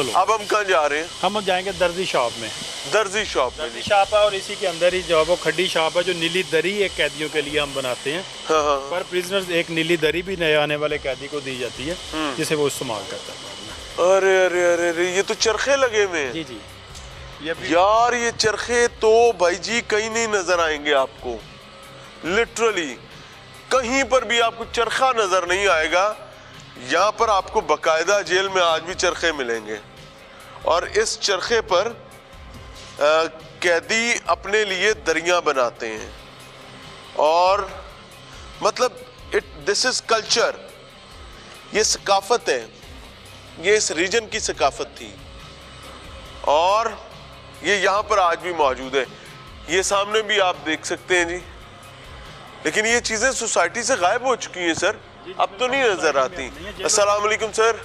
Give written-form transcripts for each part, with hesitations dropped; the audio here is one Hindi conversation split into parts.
अब हम कहाँ जा रहे हैं? हम जाएंगे दर्जी शॉप में। दर्जी शॉप में? दर्जी शॉप है और इसी के अंदर ही जो है वो खड्डी शॉप है, जो नीली दरी एक कैदियों के लिए हम बनाते हैं। हाँ हाँ। पर प्रिजनर्स एक नीली दरी भी नए आने वाले कैदी को दी जाती है, जिसे वो इस्तेमाल करता है। अरे अरे अरे अरे, ये तो चरखे लगे हुए हैं। जी जी, यार ये चरखे तो भाई जी कहीं नहीं नजर आएंगे आपको, लिटरली कहीं पर भी आपको चरखा नजर नहीं आएगा। यहाँ पर आपको बकायदा जेल में आज भी चरखे मिलेंगे और इस चरखे पर कैदी अपने लिए दरियां बनाते हैं और मतलब दिस इज कल्चर, ये सकाफत है, ये इस रीजन की सकाफत थी और ये यहाँ पर आज भी मौजूद है। ये सामने भी आप देख सकते हैं जी, लेकिन ये चीज़ें सोसाइटी से गायब हो चुकी हैं सर, अब तो नहीं नजर आती। अस्सलाम वालेकुम सर,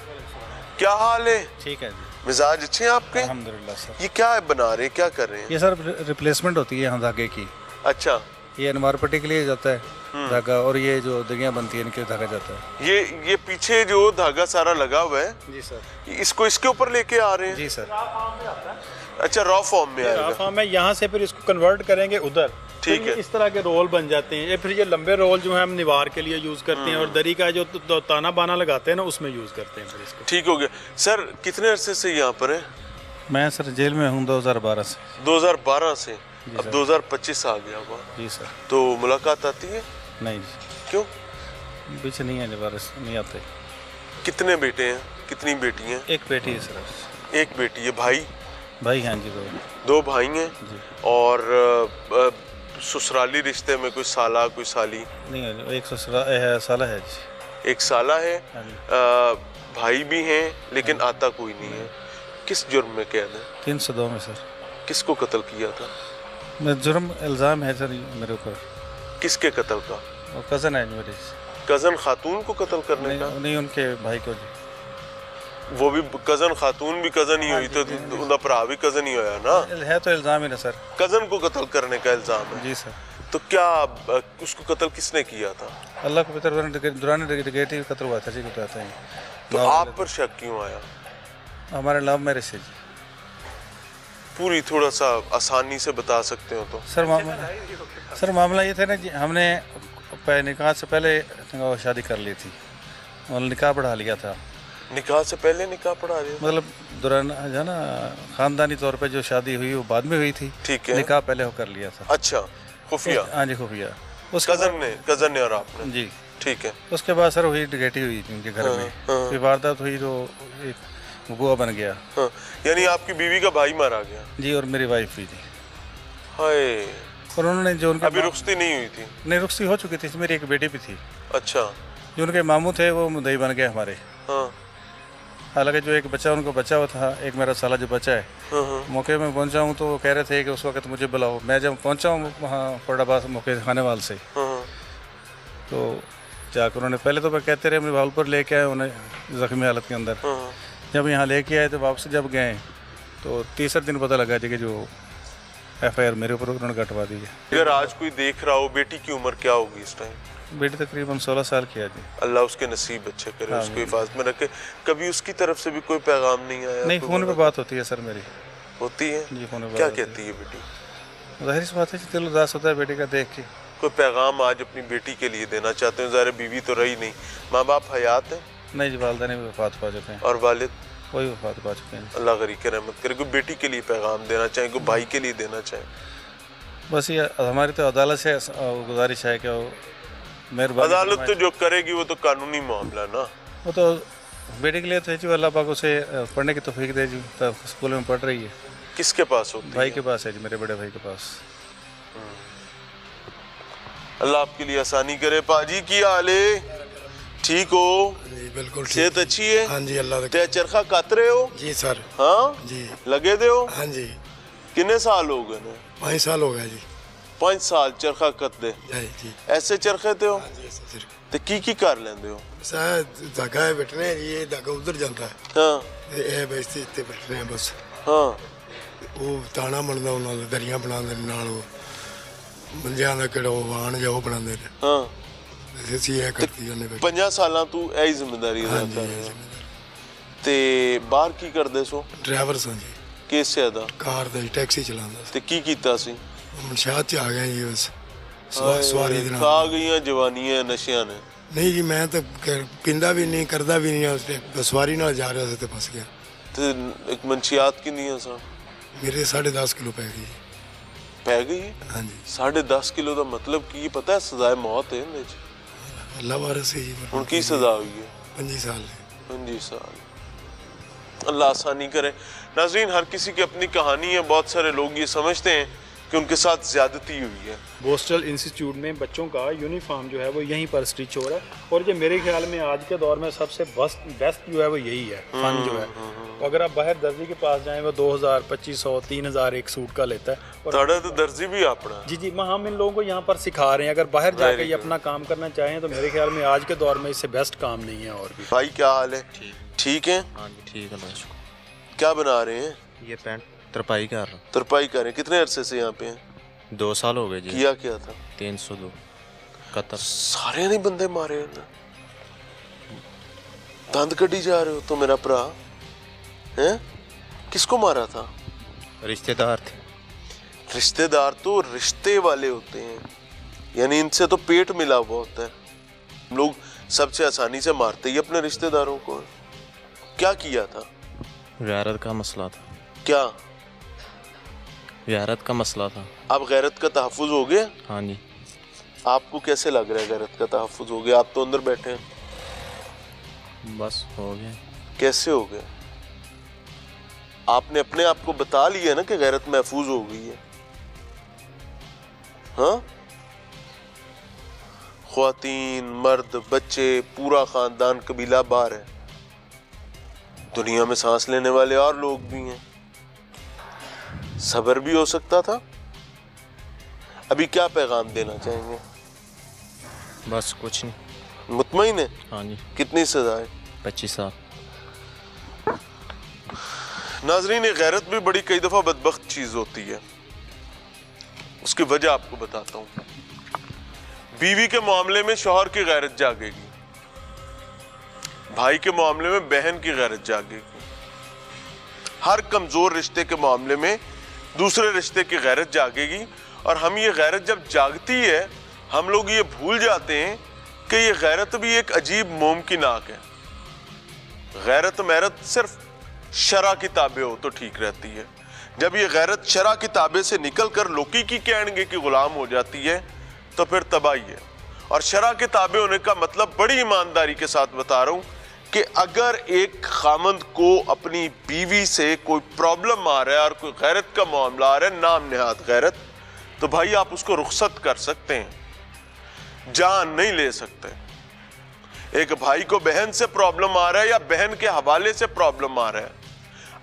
क्या हाल है? ठीक है जी, मिजाज अच्छे हैं आपके? अल्हम्दुलिल्लाह सर। ये क्या है बना रहे हैं, क्या कर रहे हैं? ये सर रिप्लेसमेंट होती है यहाँ धागे की। अच्छा, ये अनवार पट्टी के लिए जाता है धागा, और ये जो दरियाँ बनती है इनके लिए धागा जाता है। ये पीछे जो धागा सारा लगा हुआ है, जी सर। इसको इसके ऊपर लेके आ रहे हैं? जी सर। अच्छा, रॉ फॉर्म में आएगा? रॉ फॉर्म में यहाँ से फिर इसको कन्वर्ट करेंगे उधर। ठीक है। इस तरह के रोल बन जाते हैं। ये फिर ये लंबे रोल जो है हम निवार के लिए यूज करते हैं और दरी का जो ताना बाना लगाते हैं ना, उसमें यूज करते हैं फिर इसको। ठीक हो गया सर। कितने अरसे से यहाँ पर है? मैं सर जेल में हूँ 2012 से। 2012 से? अब 2025 आ गया हुआ। जी सर। तो मुलाकात आती है? नहीं जी, क्यों? पीछे नहीं आने वाले, नहीं आते। कितने बेटे हैं, कितनी बेटी हैं? एक बेटी है सर। एक बेटी है। भाई? भाई हाँ जी, भाई। 2 भाई हैं। जी। और ससुराली रिश्ते में कोई साला कोई साली? नहीं है, एक साला है जी। एक साला है। हाँ जी। भाई भी हैं लेकिन आता कोई नहीं है। किस जुर्म में कैद है? 302 में सर। किसको कत्ल किया था? मैं जुर्म इल्ज़ाम है सर मेरे ऊपर। किसके कत्ल का? वो कज़न है मेरे। कजन खातून को कत्ल करने का? नहीं, उनके भाई को जी। वो भी कजन खातून भी कजन ही हुई, तो उनका भरा भी कजन ही होया ना। है तो इल्ज़ाम ही ना सर। कजन को कत्ल करने का इल्जाम है? जी सर। तो क्या उसको कत्ल किसने किया था? अल्लाह को बेहतर दुरानी डिगेटिव कत्ल हुआ था जी, बताते हैं। तो आप पर शक क्यों आया? हमारे लव मैरिज से जी। पूरी थोड़ा सा आसानी से बता सकते हो तो? सर मामला ये था ना जी, हमने निकाह से पहले शादी कर ली थी और निकाह बढ़ा लिया था। निकाह से पहले निकाह पढ़ा दिया? मतलब दौरान जो है ना, खानदानी तौर पे जो शादी हुई वो बाद में हुई थी। ठीक है। निकाह पहले कर लिया था। अच्छा, खुफिया? हाँ जी, खुफिया। कजन ने और आपने? जी। ठीक है। उसके बाद सर वही डिगेटिव हुई थी उनके घर में। फिर वारदात हुई तो एक गुआ बन गया। हाँ, यानी आपकी बीवी का भाई मारा गया? जी, और मेरी वाइफ भी थी। हाय। और उन्होंने जो उनके अभी रुखसती नहीं हुई थी? नहीं, रुखसती हो चुकी थी, मेरी एक बेटी भी थी। अच्छा। जो उनके मामू थे वो मुद्दई बन गए हमारे। हाँ। हालांकि जो एक बच्चा उनको बचा हुआ था, एक मेरा साला जो बच्चा है, मौके में पहुंचा हूँ तो वो कह रहे थे कि उस वक्त मुझे बुलाओ। मैं जब पहुंचा हूँ वहाँ फरीदाबाद मौके खाने वाल से, तो जाकर उन्होंने पहले तो मैं कहते रहे मेरे भावलपुर लेके आए उन्हें ज़ख्मी हालत के अंदर। जब यहाँ लेके आए तो वापस जब गए तो तीसरे दिन पता लगा कि जो FIR मेरे ऊपर उन्होंने कटवा दी है। अगर आज कोई देख रहा हो, बेटी की उम्र क्या होगी इस टाइम? बेटी तकरीबन 16 साल की है जी। अल्लाह उसके नसीब अच्छे करे, उसको हिफाजत में रखे। कभी उसकी तरफ से भी कोई पैगाम नहीं आया? नहीं, फ़ोन पे बात होती है सर मेरी। होती है जी, फ़ोन पे क्या बात कहती है बेटी? जाहिर सी बात है, दिल उदास होता है बेटी का देख के। कोई पैगाम आज अपनी बेटी के लिए देना चाहते हो? ज़ाहिर बीवी तो रही नहीं, माँ बाप हयात है? नहीं जी, वालदा ने भी वफात पा चुके हैं। और वालिद? वही वफात पा चुके हैं। अल्लाह गरीब के रहमत करे। कोई बेटी के लिए पैगाम देना चाहे, कोई भाई के लिए देना चाहे? बस ये हमारी तो अदालत से गुजारिश है कि मेहरबानी, अदालत तो जो करेगी वो तो कानूनी मामला ना। वो तो बेटे के लिए तो है जी, अल्लाह पाक उसे पढ़ने की तौफीक दे जी, तब स्कूल में पढ़ रही है। किसके पास होती भाई है? के पास है जी, मेरे बड़े भाई के पास। अल्लाह आपके लिए आसानी करे। पाजी की हाल है? ठीक हो? जी बिल्कुल ठीक। सेहत अच्छी है? हाँ जी, अल्लाह ते चरखा कत रहे हो? जी सर। हाँ जी लगे दे हो? हाँ जी। कितने साल हो गए? 5 साल हो गया जी। 5 साल चरखा कत दे? जी। ऐसे चरखे ते हो? हाँ जी, ऐसे सिर्फ। ते की कर लेंदे हो? शायद धागा है बैठने, ये धागा उधर जाता है। हाँ ये बेचते इतने बैठने हैं बस। हाँ। वो ताना बनता उन्होंने, दरियां बनाते नाल वो मंजियां दा किड़ा वाण जा वो बनाते ने। हाँ। ऐसी है करती उन्हें। 50 साल तू ऐ जिम्मेदारी हाँ अदा जी, कर ये रहे हो। जिम्मेदारी। ਤੇ ਬਾਹਰ ਕੀ ਕਰਦੇ ਸੋ? ਡਰਾਈਵਰ ਸਾਂ ਜੀ, ਕਿਸ ਸ਼ਹਿਰ ਦਾ? ਕਾਰ ਦਾ ਜੀ, ਟੈਕਸੀ ਚਲਾਉਂਦਾ ਸੀ। ਤੇ ਕੀ ਕੀਤਾ ਸੀ? ਮਨਸ਼ਾਤ 'ਚ ਆ ਗਿਆ ਜੀ ਬਸ ਸਵਾਰੀ ਦੇ ਨਾਲ। ਖਾ ਗਈਆਂ ਜਵਾਨੀਆਂ ਨਸ਼ਿਆਂ ਨੇ। ਨਹੀਂ ਜੀ, ਮੈਂ ਤਾਂ ਪੀਂਦਾ ਵੀ ਨਹੀਂ, ਕਰਦਾ ਵੀ ਨਹੀਂ, ਉਸ ਤੇ ਸਵਾਰੀ ਨਾਲ ਜਾ ਰਿਹਾ ਸੀ ਤੇ ਫਸ ਗਿਆ। ਤੇ ਇੱਕ ਮਨਸ਼ੀਆਤ ਕਿੰਨੀਆਂ ਸਨ? ਮੇਰੇ 10.5 ਕਿਲੋ ਪੈ ਗਈ। ਪੈ ਗਈ? ਹਾਂਜੀ। 10.5 ਕਿਲੋ ਦਾ ਮਤਲਬ ਕੀ ਪਤਾ? ਸਜ਼ਾਏ ਮੌਤ ਹੈ ਇਹਦੇ ਚ। ਅੱਲਾ ਵਾਰਸ है जी। ਹੁਣ ਕੀ सजा हुई है? 25 साल 25 साल। अल्लाह आसानी करे। नाज़रीन, हर किसी की अपनी कहानी है। बहुत सारे लोग ये समझते हैं कि उनके साथ ज्यादती हुई है। बोस्टल इंस्टीट्यूट में बच्चों का यूनिफॉर्म जो है वो यहीं पर स्टिच हो रहा है, और ये मेरे ख्याल में आज के दौर में सबसे बेस्ट जो है वो यही है फन जो है। तो अगर आप बाहर दर्जी के पास जाएं, वो 2000, 2500, 3000 एक सूट का लेता है। और ताड़ा तो दर्जी भी अपना। जी जी, हम इन लोगों को यहाँ पर सिखा रहे हैं। अगर बाहर जाके ये अपना काम करना चाहें तो मेरे ख्याल में आज के दौर में इससे बेस्ट काम नहीं है। और भी भाई क्या हाल है? ठीक है। हाँ जी ठीक है। क्या बना रहे हैं? ये पैंट तरपाई कर रहा हूँ। तरपाई कर रहे हैं। कितने अरसे से यहाँ पे हैं? 2 साल हो गए जी। किया क्या था? 302 कतर। सारे नहीं बंदे मारे उन्हें। दंद कड़ी जा रहे हो तो मेरा भरा है? किसको मारा था? रिश्तेदार थे। रिश्तेदार तो रिश्ते वाले होते हैं, यानी इनसे तो पेट मिला हुआ होता है। हम लोग सबसे आसानी से मारते ही अपने रिश्तेदारों को। क्या किया था? गैरत का मसला था। क्या? गैरत का मसला था। अब गैरत का तहफ़्फ़ुज़ हो गया? हाँ जी। आपको कैसे लग रहा है गैरत का तहफ़्फ़ुज़ हो गया? आप तो अंदर बैठे हैं। बस हो गया। कैसे हो गया? आपने अपने आप को बता लिया ना कि गैरत महफूज हो गई है। हाँ, ख्वातीन, मर्द, बच्चे, पूरा खानदान, कबीला बाहर है। दुनिया में सांस लेने वाले और लोग भी हैं। सब्र भी हो सकता था। अभी क्या पैगाम देना चाहेंगे? बस कुछ नहीं। मुतमईन है? हाँ जी। कितनी सजा है? 25 साल। नाजरीन, गैरत भी बड़ी कई दफा बदबख्त चीज होती है। उसकी वजह आपको बताता हूं। बीवी के मामले में शौहर की गैरत जागेगी, भाई के मामले में बहन की गैरत जागेगी, हर कमजोर रिश्ते के मामले में दूसरे रिश्ते की गैरत जागेगी। और हम ये गैरत जब जागती है, हम लोग ये भूल जाते हैं कि ये गैरत भी एक अजीब मोम की नाक है। गैरत मैरत सिर्फ शरा की ताबे हो तो ठीक रहती है। जब ये गैरत शरा की ताबे से निकल कर लोकी की कहने की गुलाम हो जाती है तो फिर तबाही है। और शरा के ताबे होने का मतलब बड़ी ईमानदारी के साथ बता रहा हूं कि अगर एक खामंद को अपनी बीवी से कोई प्रॉब्लम आ रहा है और कोई गैरत का मामला आ रहा है, नाम निहाद गैरत, तो भाई आप उसको रुखसत कर सकते हैं, जान नहीं ले सकते। एक भाई को बहन से प्रॉब्लम आ रहा है या बहन के हवाले से प्रॉब्लम आ रहा है,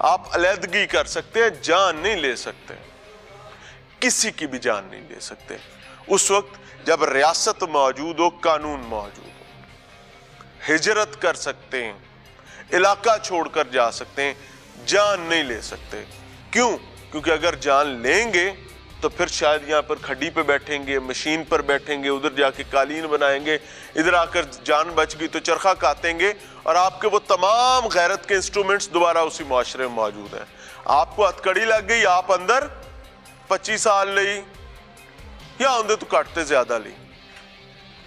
आप अलहदगी कर सकते हैं, जान नहीं ले सकते। किसी की भी जान नहीं ले सकते उस वक्त जब रियासत मौजूद हो, कानून मौजूद हो। हिजरत कर सकते हैं, इलाका छोड़कर जा सकते हैं, जान नहीं ले सकते। क्यों? क्योंकि अगर जान लेंगे तो फिर शायद यहाँ पर खड्डी पे बैठेंगे, मशीन पर बैठेंगे, उधर जाके कालीन बनाएंगे, इधर आकर जान बच गई तो चरखा काटेंगे और आपके वो तमाम गैरत के इंस्ट्रूमेंट्स दोबारा उसी माशरे में मौजूद हैं। आपको हथकड़ी लग गई, आप अंदर 25 साल ली या अंदर तो काटते ज्यादा ली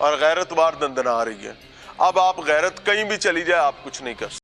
और गैरत बार दंदना आ रही है। अब आप गैरत कहीं भी चली जाए, आप कुछ नहीं कर सकते।